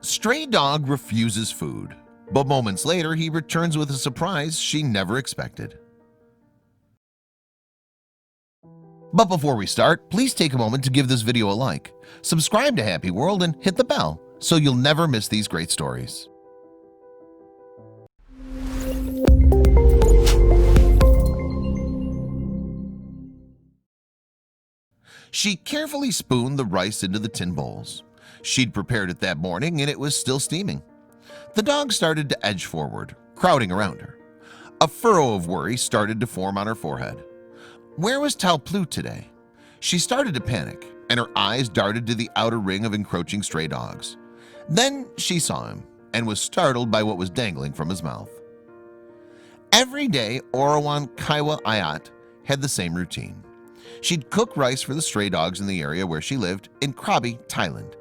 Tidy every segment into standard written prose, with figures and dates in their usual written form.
Stray dog refuses food, but moments later he returns with a surprise she never expected. But before we start, please take a moment to give this video a like, subscribe to Happy World, and hit the bell so you'll never miss these great stories. She carefully spooned the rice into the tin bowls. She'd prepared it that morning and it was still steaming. The dog started to edge forward, crowding around her. A furrow of worry started to form on her forehead. Where was Tua Plu today? She started to panic, and her eyes darted to the outer ring of encroaching stray dogs. Then she saw him and was startled by what was dangling from his mouth. Every day, yUyJfq had the same routine. She'd cook rice for the stray dogs in the area where she lived in Krabi, Thailand.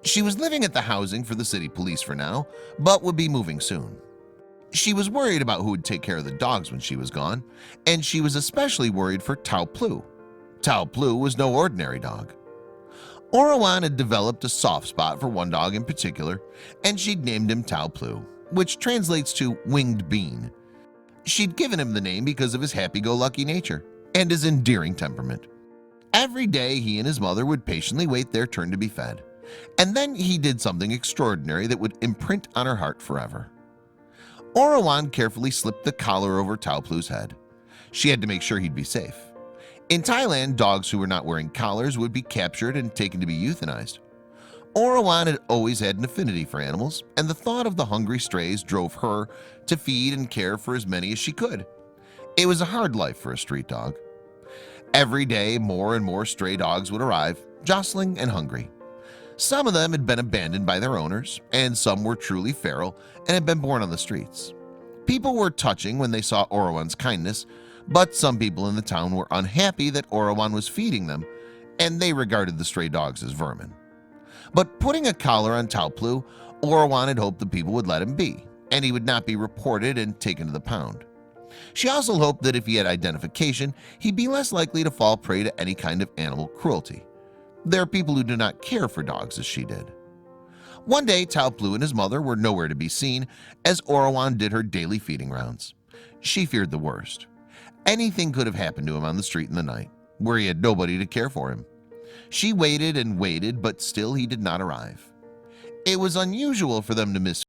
She was living at the housing for the city police for now, but would be moving soon. She was worried about who would take care of the dogs when she was gone, and she was especially worried for Tua Plu. Tua Plu was no ordinary dog. Orawan had developed a soft spot for one dog in particular, and she'd named him Tua Plu, which translates to winged bean. She'd given him the name because of his happy-go-lucky nature and his endearing temperament. Every day he and his mother would patiently wait their turn to be fed, and then he did something extraordinary that would imprint on her heart forever. Orawan carefully slipped the collar over Tua Plu's head. She had to make sure he'd be safe. In Thailand, dogs who were not wearing collars would be captured and taken to be euthanized. Orawan had always had an affinity for animals, and the thought of the hungry strays drove her to feed and care for as many as she could. It was a hard life for a street dog. Every day, more and more stray dogs would arrive, jostling and hungry. Some of them had been abandoned by their owners, and some were truly feral and had been born on the streets. People were touching when they saw Orawan's kindness, but some people in the town were unhappy that Orawan was feeding them, and they regarded the stray dogs as vermin. But putting a collar on Tua Plu, Orawan had hoped the people would let him be, and he would not be reported and taken to the pound. She also hoped that if he had identification, he'd be less likely to fall prey to any kind of animal cruelty. There are people who do not care for dogs as she did. One day, Tua Plu and his mother were nowhere to be seen as Orawan did her daily feeding rounds. She feared the worst. Anything could have happened to him on the street in the night, where he had nobody to care for him. She waited and waited, but still he did not arrive. It was unusual for them to miss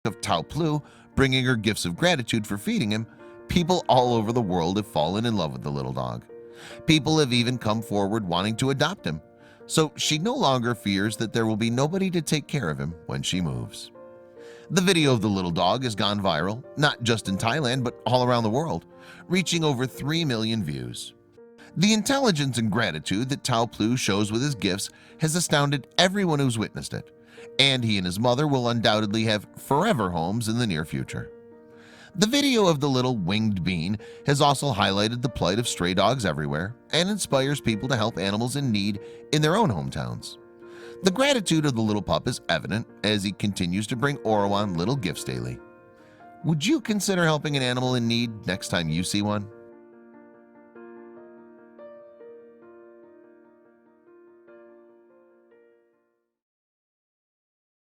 of Tua Plu bringing her gifts of gratitude for feeding him, people all over the world have fallen in love with the little dog. People have even come forward wanting to adopt him, so she no longer fears that there will be nobody to take care of him when she moves. The video of the little dog has gone viral, not just in Thailand but all around the world, reaching over 3 million views. The intelligence and gratitude that Tua Plu shows with his gifts has astounded everyone who's witnessed it, and he and his mother will undoubtedly have forever homes in the near future. The video of the little winged bean has also highlighted the plight of stray dogs everywhere and inspires people to help animals in need in their own hometowns. The gratitude of the little pup is evident as he continues to bring Orwan little gifts daily. Would you consider helping an animal in need next time you see one?